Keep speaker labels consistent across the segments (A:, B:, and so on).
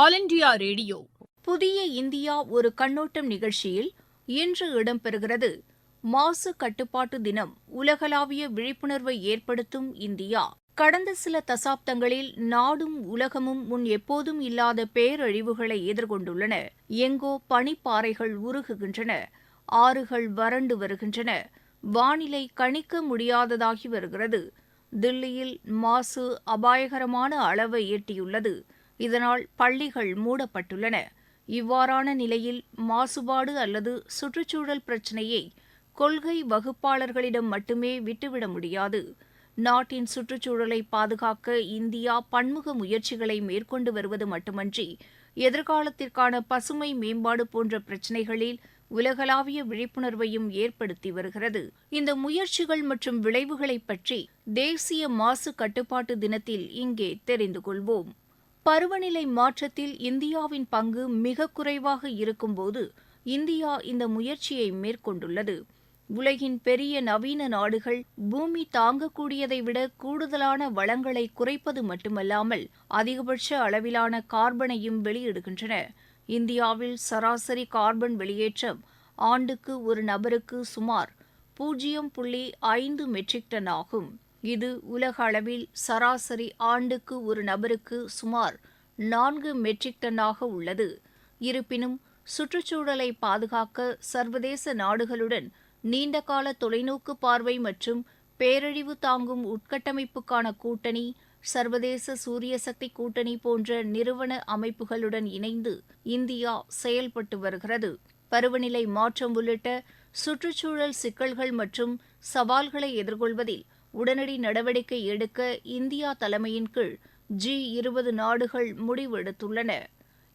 A: All India radio.
B: புதிய India ஒரு கண்ணோட்டம் நிகழ்ச்சியில் இன்று இடம்பெறுகிறது மாசு கட்டுப்பாட்டு தினம், உலகளாவிய விழிப்புணர்வை ஏற்படுத்தும் இந்தியா. கடந்த சில தசாப்தங்களில் நாடும் உலகமும் முன் எப்போதும் இல்லாத பேரழிவுகளை எதிர்கொண்டுள்ளன. எங்கோ பனிப்பாறைகள் உருகுகின்றன, ஆறுகள் வறண்டு வருகின்றன, வானிலை கணிக்க முடியாததாகி வருகிறது. தில்லியில் மாசு அபாயகரமான அளவை எட்டியுள்ளது. இதனால் பள்ளிகள் மூடப்பட்டுள்ளன. இவ்வாறான நிலையில் மாசுபாடு அல்லது சுற்றுச்சூழல் பிரச்சினையை கொள்கை வகுப்பாளர்களிடம் மட்டுமே விட்டுவிட முடியாது. நாட்டின் சுற்றுச்சூழலை பாதுகாக்க இந்தியா பன்முக முயற்சிகளை மேற்கொண்டு வருவது மட்டுமன்றி, எதிர்காலத்திற்கான பசுமை மேம்பாடு போன்ற பிரச்சினைகளில் உலகளாவிய விழிப்புணர்வையும் ஏற்படுத்தி வருகிறது. இந்த முயற்சிகள் மற்றும் விளைவுகளைப் பற்றி தேசிய மாசு கட்டுப்பாட்டு தினத்தில் இங்கே தெரிந்து கொள்வோம். பருவநிலை மாற்றத்தில் இந்தியாவின் பங்கு மிக குறைவாக இருக்கும்போது இந்தியா இந்த முயற்சியை மேற்கொண்டுள்ளது. உலகின் பெரிய நவீன நாடுகள் பூமி தாங்கக்கூடியதை விட கூடுதலான வளங்களை குறைப்பது மட்டுமல்லாமல் அதிகபட்ச அளவிலான கார்பனையும் வெளியிடுகின்றன. இந்தியாவில் சராசரி கார்பன் வெளியேற்றம் ஆண்டுக்கு ஒரு நபருக்கு சுமார் 0.5 மெட்ரிக் டன் ஆகும். இது உலக அளவில் சராசரி ஆண்டுக்கு ஒரு நபருக்கு சுமார் 4 மெட்ரிக் டன்னாக உள்ளது. இருப்பினும் சுற்றுச்சூழலை பாதுகாக்க சர்வதேச நாடுகளுடன் நீண்டகால தொலைநோக்கு பார்வை மற்றும் பேரழிவு தாங்கும் உட்கட்டமைப்புக்கான கூட்டணி, சர்வதேச சூரிய சக்தி கூட்டணி போன்ற நிறுவன அமைப்புகளுடன் இணைந்து இந்தியா செயல்பட்டு வருகிறது. பருவநிலை மாற்றம் உள்ளிட்ட சுற்றுச்சூழல் சிக்கல்கள் மற்றும் சவால்களை எதிர்கொள்வதில் உடனடி நடவடிக்கை எடுக்க இந்தியா தலைமையின் கீழ் G20 நாடுகள் முடிவெடுத்துள்ளன.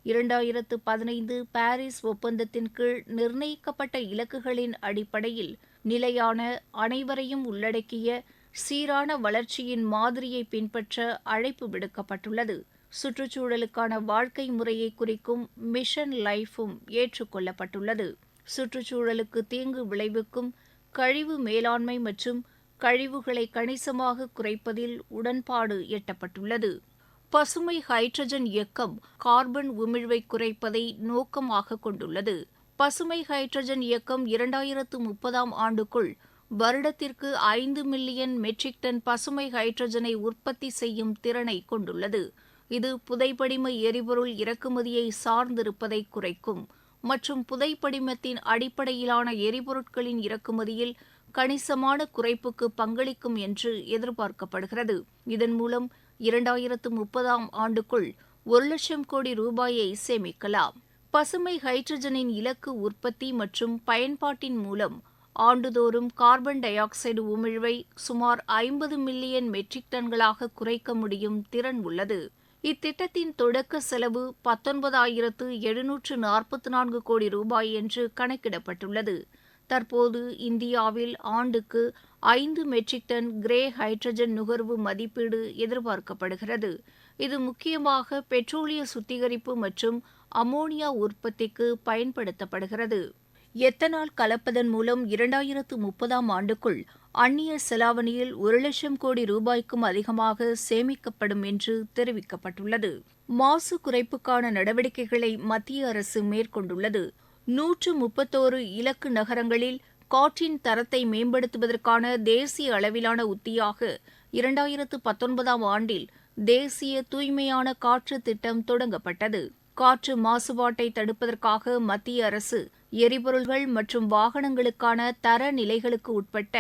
B: 2015 பாரிஸ் ஒப்பந்தத்தின் கீழ் நிர்ணயிக்கப்பட்ட இலக்குகளின் அடிப்படையில் நிலையான, அனைவரையும் உள்ளடக்கிய சீரான வளர்ச்சியின் மாதிரியை பின்பற்ற அழைப்பு விடுக்கப்பட்டுள்ளது. சுற்றுச்சூழலுக்கான வாழ்க்கை முறையை குறிக்கும் மிஷன் லைஃபும் ஏற்றுக்கொள்ளப்பட்டுள்ளது. சுற்றுச்சூழலுக்கு தீங்கு விளைவிக்கும் கழிவு மேலாண்மை மற்றும் கழிவுகளை கணிசமாக குறைப்பதில் உடன்பாடு எட்டப்பட்டுள்ளது. பசுமை ஹைட்ரஜன் இயக்கம் கார்பன் உமிழ்வை குறைப்பதை நோக்கமாக கொண்டுள்ளது. பசுமை ஹைட்ரஜன் இயக்கம் 2030ஆம் ஆண்டுக்குள் வருடத்திற்கு 5 மில்லியன் மெட்ரிக் டன் பசுமை ஹைட்ரஜனை உற்பத்தி செய்யும் திறனை கொண்டுள்ளது. இது புதைப்படிம எரிபொருள் இறக்குமதியை சார்ந்திருப்பதை குறைக்கும் மற்றும் புதைப்படிமத்தின் அடிப்படையிலான எரிபொருட்களின் இறக்குமதியில் கணிசமான குறைப்புக்கு பங்களிக்கும் என்று எதிர்பார்க்கப்படுகிறது. இதன் மூலம் 2030ஆம் ஆண்டுக்குள் 1,00,000 கோடி ரூபாயை சேமிக்கலாம். பசுமை ஹைட்ரஜனின் இலக்கு உற்பத்தி மற்றும் பயன்பாட்டின் மூலம் ஆண்டுதோறும் கார்பன் டை ஆக்சைடு உமிழ்வை சுமார் 50 மில்லியன் மெட்ரிக் டன்களாக குறைக்க முடியும் திறன் உள்ளது. இத்திட்டத்தின் தொடக்க செலவு 19,744 கோடி ரூபாய் என்று கணக்கிடப்பட்டுள்ளது. தற்போது இந்தியாவில் ஆண்டுக்கு 5 மெட்ரிக் டன் கிரே ஹைட்ரஜன் நுகர்வு மதிப்பீடு எதிர்பார்க்கப்படுகிறது. இது முக்கியமாக பெட்ரோலிய சுத்திகரிப்பு மற்றும் அமோனியா உற்பத்திக்கு பயன்படுத்தப்படுகிறது. எத்தனால் கலப்பதன் மூலம் 2030ஆம் ஆண்டுக்குள் அந்நிய செலாவணியில் 1,00,000 கோடி ரூபாய்க்கும் அதிகமாக சேமிக்கப்படும் என்று தெரிவிக்கப்பட்டுள்ளது. மாசு குறைப்புக்கான நடவடிக்கைகளை மத்திய அரசு மேற்கொண்டுள்ளது. 131 இலக்கு நகரங்களில் காற்றின் தரத்தை மேம்படுத்துவதற்கான தேசிய அளவிலான உத்தியாக 2019ஆம் ஆண்டில் தேசிய தூய்மையான காற்று திட்டம் தொடங்கப்பட்டது. காற்று மாசுபாட்டை தடுப்பதற்காக மத்திய அரசு எரிபொருள்கள் மற்றும் வாகனங்களுக்கான தரநிலைகளுக்கு உட்பட்ட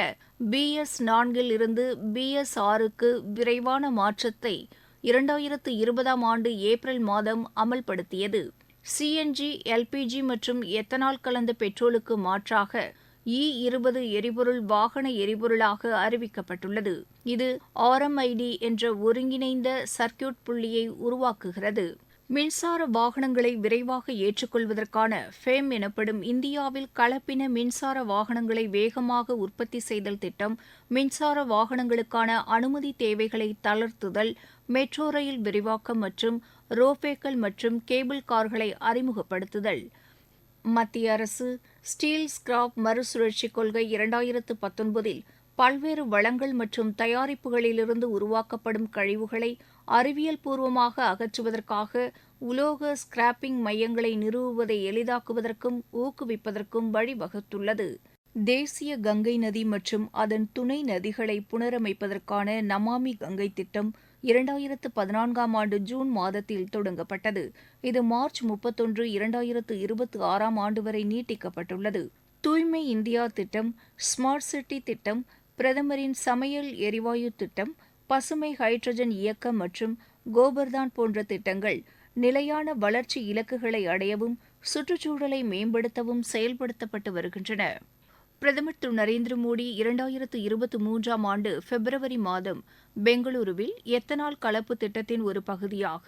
B: BS4 இருந்து BS6க்கு விரைவான மாற்றத்தை 2020ஆம் ஆண்டு ஏப்ரல் மாதம் அமல்படுத்தியது. CNG, LPG மற்றும் எத்தனால் கலந்த பெட்ரோலுக்கு மாற்றாக E20 எரிபொருள் வாகன எரிபொருளாக அறிவிக்கப்பட்டுள்ளது. இது RMID என்ற ஒருங்கிணைந்த சர்க்கியூட் புள்ளியை உருவாக்குகிறது. மின்சார வாகனங்களை விரைவாக ஏற்றுக்கொள்வதற்கான FAME எனப்படும் இந்தியாவில் கலப்பின மின்சார வாகனங்களை வேகமாக உற்பத்தி செய்தல் திட்டம், மின்சார வாகனங்களுக்கான அனுமதி தேவைகளை தளர்த்துதல், மெட்ரோ ரயில் விரிவாக்கம் மற்றும் ரோபேக்கள் மற்றும் கேபிள் கார்களை அறிமுகப்படுத்துதல். மத்திய அரசு ஸ்டீல் ஸ்கிராப் மறுசுழற்சி கொள்கை 2019 பல்வேறு வளங்கள் மற்றும் தயாரிப்புகளிலிருந்து உருவாக்கப்படும் கழிவுகளை அறிவியல் பூர்வமாக அகற்றுவதற்காக உலோக ஸ்கிராப்பிங் மையங்களை நிறுவுவதை எளிதாக்குவதற்கும் ஊக்குவிப்பதற்கும் வழிவகுத்துள்ளது. தேசிய கங்கை நதி மற்றும் அதன் துணை நதிகளை புனரமைப்பதற்கான நமாமி கங்கை திட்டம் 2014ஆம் ஆண்டு ஜூன் மாதத்தில் தொடங்கப்பட்டது. இது மார்ச் 31, 2026ஆம் ஆண்டு வரை நீட்டிக்கப்பட்டுள்ளது. தூய்மை இந்தியா திட்டம், ஸ்மார்ட் சிட்டி திட்டம், பிரதமரின் சமையல் எரிவாயு திட்டம், பசுமை ஹைட்ரஜன் இயக்கம் மற்றும் கோபர்தான் போன்ற திட்டங்கள் நிலையான வளர்ச்சி இலக்குகளை அடையவும் சுற்றுச்சூழலை மேம்படுத்தவும் செயல்படுத்தப்பட்டு வருகின்றன. பிரதமர் திரு நரேந்திர மோடி 2023ஆம் ஆண்டு பிப்ரவரி மாதம் பெங்களூருவில் எத்தனால் கலப்பு திட்டத்தின் ஒரு பகுதியாக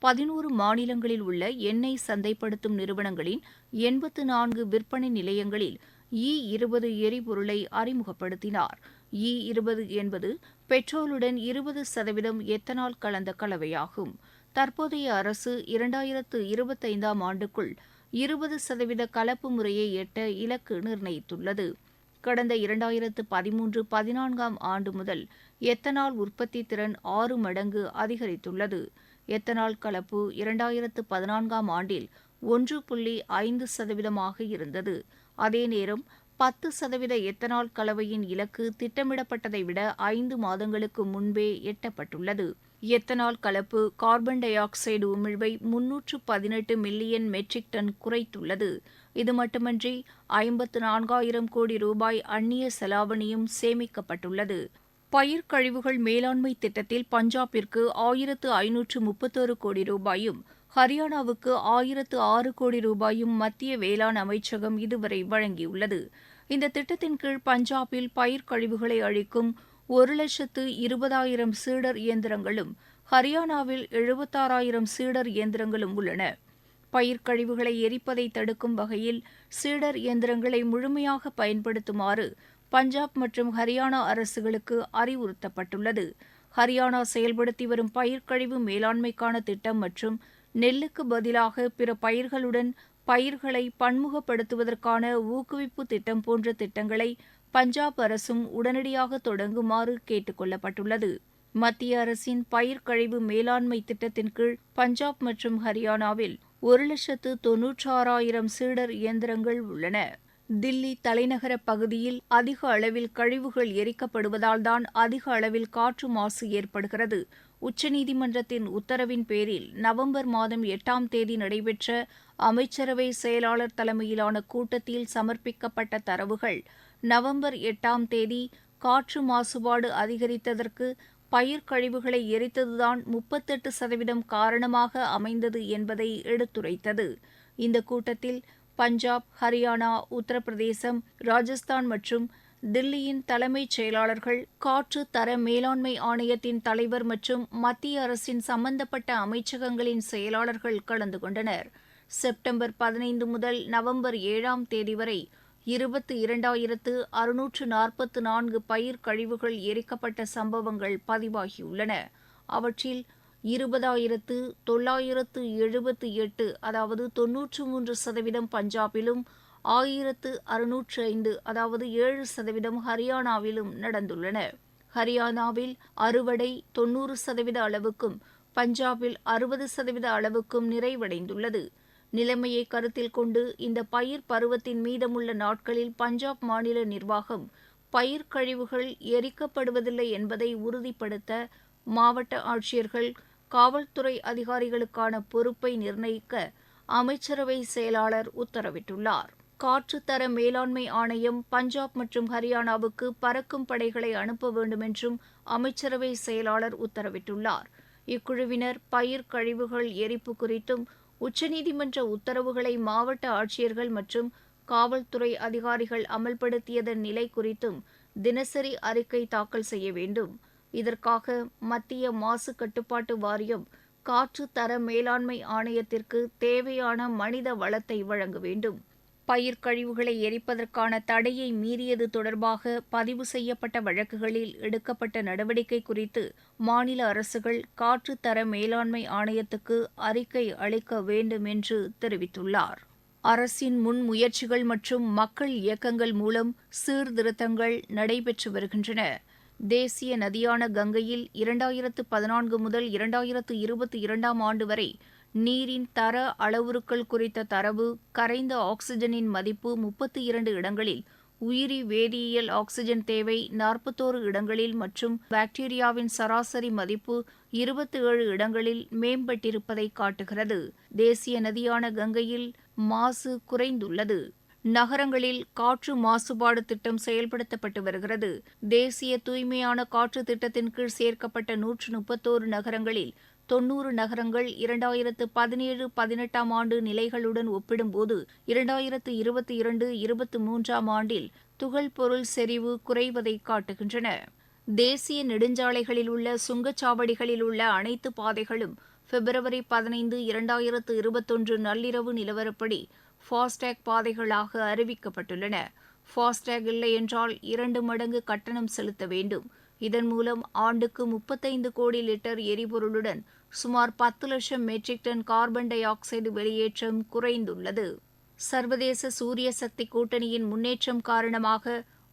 B: 11 மாநிலங்களில் உள்ள எண்ணெய் சந்தைப்படுத்தும் நிறுவனங்களின் 84 விற்பனை நிலையங்களில் E20 எரிபொருளை அறிமுகப்படுத்தினார். E20 என்பது பெட்ரோலுடன் 20% எத்தனால் கலந்த கலவையாகும். தற்போதைய அரசு 2025ஆம் ஆண்டுக்குள் 20% கலப்பு முறையை எட்ட இலக்கு நிர்ணயித்துள்ளது. கடந்த 2013-14ஆம் ஆண்டு முதல் எத்தனால் உற்பத்தி திறன் 6 மடங்கு அதிகரித்துள்ளது. எத்தனால் கலப்பு 2014ஆம் ஆண்டில் 1.5% இருந்தது. அதே நேரம் 10% எத்தனால் கலவையின் இலக்கு திட்டமிடப்பட்டதை விட 5 மாதங்களுக்கு முன்பே எட்டப்பட்டுள்ளது. எத்தனால் கலப்பு கார்பன் டை ஆக்சைடு உமிழ்வை 318 மில்லியன் மெட்ரிக் டன் குறைத்துள்ளது. இது மட்டுமன்றி 54,000 கோடி ரூபாய் அந்நிய செலாவணியும் சேமிக்கப்பட்டுள்ளது. பயிர் கழிவுகள் மேலாண்மை திட்டத்தில் பஞ்சாபிற்கு 1,531 கோடி ரூபாயும், ஹரியானாவுக்கு 1,006 கோடி ரூபாயும் மத்திய வேளாண் அமைச்சகம் இதுவரை வழங்கியுள்ளது. இந்த திட்டத்தின் கீழ் பஞ்சாபில் பயிர் கழிவுகளை அழிக்கும் 1,20,000 சீடர் இயந்திரங்களும், ஹரியானாவில் 76,000 சீடர் இயந்திரங்களும் உள்ளன. பயிர் கழிவுகளை எரிப்பதை தடுக்கும் வகையில் சீடர் இயந்திரங்களை முழுமையாக பயன்படுத்துமாறு பஞ்சாப் மற்றும் ஹரியானா அரசுகளுக்கு அறிவுறுத்தப்பட்டுள்ளது. ஹரியானா செயல்படுத்தி வரும் பயிர்க்கழிவு மேலாண்மைக்கான திட்டம் மற்றும் நெல்லுக்கு பதிலாக பிற பயிர்களுடன் பயிர்களை பன்முகப்படுத்துவதற்கான ஊக்குவிப்பு திட்டம் போன்ற திட்டங்களை பஞ்சாப் அரசும் உடனடியாக தொடங்குமாறு கேட்டுக் கொள்ளப்பட்டுள்ளது. மத்திய அரசின் பயிர்க்கழிவு மேலாண்மை திட்டத்தின் கீழ் பஞ்சாப் மற்றும் ஹரியானாவில் 1,96,000 சீடர் இயந்திரங்கள் உள்ளன. தில்லி தலைநகர பகுதியில் அதிக அளவில் கழிவுகள் எரிக்கப்படுவதால் தான் அதிக அளவில் காற்று மாசு ஏற்படுகிறது. உச்சநீதிமன்றத்தின் உத்தரவின் பேரில் நவம்பர் மாதம் 8ஆம் தேதி நடைபெற்ற அமைச்சரவை செயலாளர் தலைமையிலான கூட்டத்தில் சமர்ப்பிக்கப்பட்ட தரவுகள் நவம்பர் 8ஆம் தேதி காற்று மாசுபாடு அதிகரித்ததற்கு பயிர் கழிவுகளை எரித்ததுதான் 38% காரணமாக அமைந்தது என்பதை எடுத்துரைத்தது. இந்த கூட்டத்தில் பஞ்சாப், ஹரியானா, உத்தரப்பிரதேசம், ராஜஸ்தான் மற்றும் தில்லியின் தலைமைச் செயலாளர்கள், காற்று தர மேலாண்மை ஆணையத்தின் தலைவர் மற்றும் மத்திய அரசின் சம்பந்தப்பட்ட அமைச்சகங்களின் செயலாளர்கள் கலந்து கொண்டனர். செப்டம்பர் 15 முதல் நவம்பர் 7ஆம் தேதி வரை 22,644 பயிர் கழிவுகள் எரிக்கப்பட்ட சம்பவங்கள் பதிவாகியுள்ளன. அவற்றில் 20,978 அதாவது 93% பஞ்சாபிலும், 1,605 அதாவது 7% ஹரியானாவிலும் நடந்துள்ளன. ஹரியானாவில் அறுவடை 90% அளவுக்கும், பஞ்சாபில் 60% அளவுக்கும் நிறைவடைந்துள்ளது. நிலைமையை கருத்தில் கொண்டு இந்த பயிர் பருவத்தின் மீதமுள்ள நாட்களில் பஞ்சாப் மாநில நிர்வாகம் பயிர் கழிவுகள் எரிக்கப்படுவதில்லை என்பதை உறுதிப்படுத்த மாவட்ட ஆட்சியர்கள், காவல்துறை அதிகாரிகளுக்கான பொறுப்பை நிர்ணயிக்க அமைச்சரவை செயலாளர் உத்தரவிட்டுள்ளார். காற்றுத்தர மேலாண்மை ஆணையம் பஞ்சாப் மற்றும் ஹரியானாவுக்கு பறக்கும் படைகளை அனுப்ப வேண்டும் என்றும் அமைச்சரவை செயலாளர் உத்தரவிட்டுள்ளார். இக்குழுவினர் பயிர் கழிவுகள் எரிப்பு குறித்தும் உச்சநீதிமன்ற உத்தரவுகளை மாவட்ட ஆட்சியர்கள் மற்றும் காவல்துறை அதிகாரிகள் அமல்படுத்தியதன் நிலை குறித்தும் தினசரி அறிக்கை தாக்கல் செய்ய வேண்டும். இதற்காக மத்திய மாசு கட்டுப்பாட்டு வாரியம் காற்று தர மேலாண்மை ஆணையத்திற்கு தேவையான மனித வளத்தை வழங்க வேண்டும். பயிர் கழிவுகளை எரிப்பதற்கான தடையை மீறியது தொடர்பாக பதிவு செய்யப்பட்ட வழக்குகளில் எடுக்கப்பட்ட நடவடிக்கை குறித்து மாநில அரசுகள் காற்று தர மேலாண்மை ஆணையத்துக்கு அறிக்கை அளிக்க வேண்டும் என்று தெரிவித்துள்ளார். அரசின் முன்முயற்சிகள் மற்றும் மக்கள் இயக்கங்கள் மூலம் சீர்திருத்தங்கள் நடைபெற்று வருகின்றன. தேசிய நதியான கங்கையில் 2014 முதல் 2022ஆம் ஆண்டு வரை நீரின் தர அளவுருக்கள் குறித்த தரவு, கரைந்த ஆக்ஸிஜனின் மதிப்பு 32 இடங்களில், உயிரி வேதியியல் ஆக்ஸிஜன் தேவை 41 இடங்களில் மற்றும் பாக்டீரியாவின் சராசரி மதிப்பு 27 இடங்களில் மேம்பட்டிருப்பதை காட்டுகிறது. தேசிய நதியான கங்கையில் மாசு குறைந்துள்ளது. நகரங்களில் காற்று மாசுபாடு திட்டம் செயல்படுத்தப்பட்டு வருகிறது. தேசிய தூய்மையான காற்று திட்டத்தின் கீழ் சேர்க்கப்பட்ட 131 நகரங்களில் 90 நகரங்கள் 2017-18 ஆண்டு நிலைகளுடன் ஒப்பிடும்போது 2022-23 ஆண்டில் துகள் பொருள் செறிவு குறைவதை காட்டுகின்றன. தேசிய நெடுஞ்சாலைகளில் உள்ள சுங்கச்சாவடிகளில் உள்ள அனைத்து பாதைகளும் பிப்ரவரி 15, 2021 நள்ளிரவு நிலவரப்படி ஃபாஸ்டேக் பாதைகளாக அறிவிக்கப்பட்டுள்ளன. ஃபாஸ்டேக் இல்லை என்றால் 2 மடங்கு கட்டணம் செலுத்த வேண்டும். இதன் மூலம் ஆண்டுக்கு 35 கோடி லிட்டர் எரிபொருளுடன் சுமார் 10 லட்சம் metric ton carbon dioxide வெளியேற்றம் குறைந்துள்ளது. சர்வதேச சூரிய சக்தி கூட்டணியின் முன்னேற்றம் காரணமாக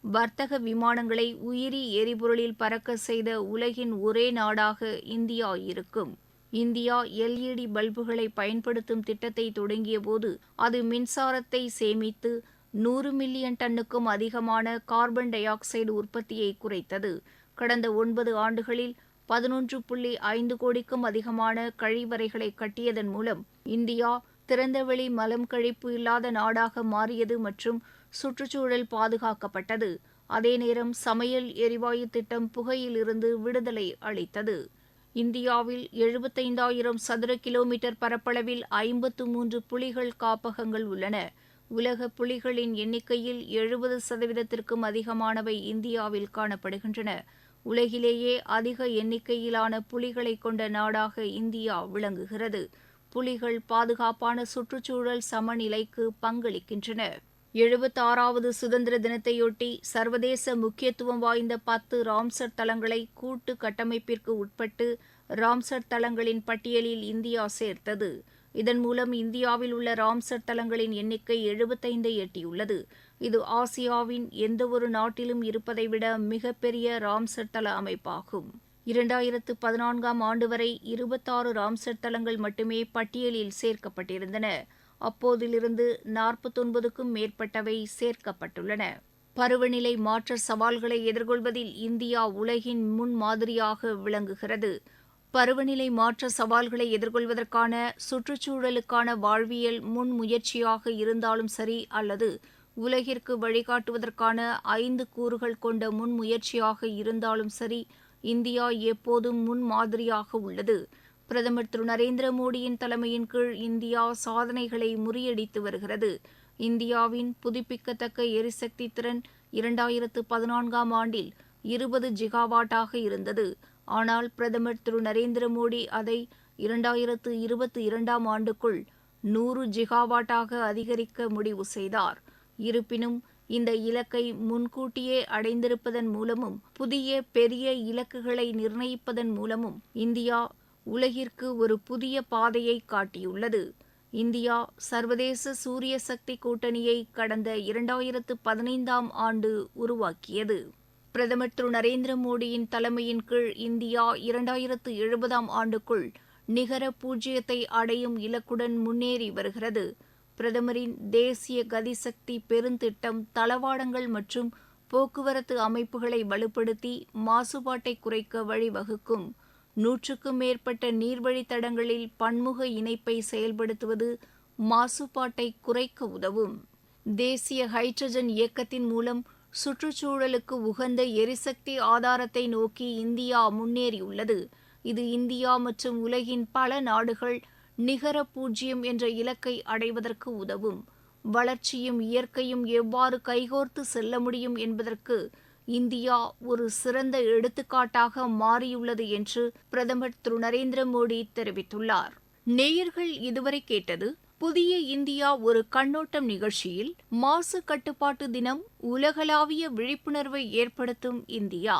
B: வர்த்தக விமானங்களை உயிரி எரிபொருளில் பறக்க செய்த உலகின் ஒரே நாடாக இந்தியா இருக்கும். இந்தியா LED பல்புகளை பயன்படுத்தும் திட்டத்தை தொடங்கியபோது அது மின்சாரத்தை சேமித்து 100 மில்லியன் டன்னுக்கும் அதிகமான கார்பன் டை ஆக்சைடு உற்பத்தியை குறைத்தது. கடந்த 9 ஆண்டுகளில் 11.5 கோடிக்கும் அதிகமான கழிவறைகளை கட்டியதன் மூலம் இந்தியா திறந்தவெளி மலம் கழிப்பு இல்லாத நாடாக மாறியது மற்றும் சுற்றுச்சூழல் பாதுகாக்கப்பட்டது. அதே நேரம் சமையல் எரிவாயு திட்டம் புகையிலிருந்து விடுதலை அளித்தது. இந்தியாவில் 75,000 சதுர கிலோமீட்டர் பரப்பளவில் 53 புலிகள் காப்பகங்கள் உள்ளன. உலக புலிகளின் எண்ணிக்கையில் 70% அதிகமானவை இந்தியாவில் காணப்படுகின்றன. உலகிலேயே அதிக எண்ணிக்கையிலான புலிகளை கொண்ட நாடாக இந்தியா விளங்குகிறது. புலிகள் பாதுகாப்பான சுற்றுச்சூழல் சமநிலைக்கு பங்களிக்கின்றன. 76வது சுதந்திர தினத்தையொட்டி சர்வதேச முக்கியத்துவம் வாய்ந்த 10 ராம்சர் தலங்களை கூட்டு கட்டமைப்பிற்கு உட்பட்டு ராம்சர் தலங்களின் பட்டியலில் இந்தியா சேர்த்தது. இதன் மூலம் இந்தியாவில் உள்ள ராம்சர் தலங்களின் எண்ணிக்கை 75ஐ எட்டியுள்ளது. இது ஆசியாவின் எந்தவொரு நாட்டிலும் இருப்பதை விட மிகப்பெரிய ராம்சர் தல அமைப்பாகும். 2014 ஆண்டு வரை 26 ராம்சர் தலங்கள் மட்டுமே பட்டியலில் சேர்க்கப்பட்டிருந்தன. அப்போதிலிருந்து 49க்கும் மேற்பட்டவை சேர்க்கப்பட்டுள்ளன. பருவநிலை மாற்ற சவால்களை எதிர்கொள்வதில் இந்தியா உலகின் முன்மாதிரியாக விளங்குகிறது. பருவநிலை மாற்ற சவால்களை எதிர்கொள்வதற்கான சுற்றுச்சூழலுக்கான வாழ்வியல் முன்முயற்சியாக இருந்தாலும் சரி அல்லது உலகிற்கு வழிகாட்டுவதற்கான 5 கூறுகள் கொண்ட முன்முயற்சியாக இருந்தாலும் சரி, இந்தியா எப்போதும் முன்மாதிரியாக உள்ளது. பிரதமர் திரு நரேந்திர மோடியின் தலைமையின் கீழ் இந்தியா சாதனைகளை முறியடித்து வருகிறது. இந்தியாவின் புதுப்பிக்கத்தக்க எரிசக்தி திறன் 2014 ஆண்டில் 20 ஜிகாவாட்டாக இருந்தது. ஆனால் பிரதமர் திரு நரேந்திர மோடி அதை 2022 ஆண்டுக்குள் 100 ஜிகாவாட்டாக அதிகரிக்க முடிவு செய்தார். இருப்பினும் இந்த இலக்கை முன்கூட்டியே அடைந்திருப்பதன் மூலமும் புதிய பெரிய இலக்குகளை நிர்ணயிப்பதன் மூலமும் இந்தியா உலகிற்கு ஒரு புதிய பாதையை காட்டியுள்ளது. இந்தியா சர்வதேச சூரிய சக்தி கூட்டணியை கடந்த 2015 ஆண்டு உருவாக்கியது. பிரதமர் திரு நரேந்திர மோடியின் தலைமையின் கீழ் இந்தியா 2070 ஆண்டுக்குள் நிகர பூஜ்ஜியத்தை அடையும் இலக்குடன் முன்னேறி வருகிறது. பிரதமரின் தேசிய கதிசக்தி பெருந்திட்டம் தளவாடங்கள் மற்றும் போக்குவரத்து அமைப்புகளை வலுப்படுத்தி மாசுபாட்டை குறைக்க வழிவகுக்கும். 100க்கும் மேற்பட்ட நீர்வழித்தடங்களில் பன்முக இணைப்பை செயல்படுத்துவது மாசுபாட்டை குறைக்க உதவும். தேசிய ஹைட்ரஜன் இயக்கத்தின் மூலம் சுற்றுச்சூழலுக்கு உகந்த எரிசக்தி ஆதாரத்தை நோக்கி இந்தியா முன்னேறியுள்ளது. இது இந்தியா மற்றும் உலகின் பல நாடுகள் நிகர பூஜ்ஜியம் என்ற இலக்கை அடைவதற்கு உதவும். வளர்ச்சியும் இயற்கையும் எவ்வாறு கைகோர்த்து செல்ல முடியும் என்பதற்கு இந்தியா ஒரு சிறந்த எடுத்துக்காட்டாக மாறியுள்ளது என்று பிரதமர் திரு நரேந்திர மோடி தெரிவித்துள்ளார். நேயர்கள் இதுவரை கேட்டது புதிய இந்தியா ஒரு கண்ணோட்டம் நிகழ்ச்சியில் மாசு கட்டுப்பாட்டு தினம் உலகளாவிய விழிப்புணர்வை ஏற்படுத்தும் இந்தியா.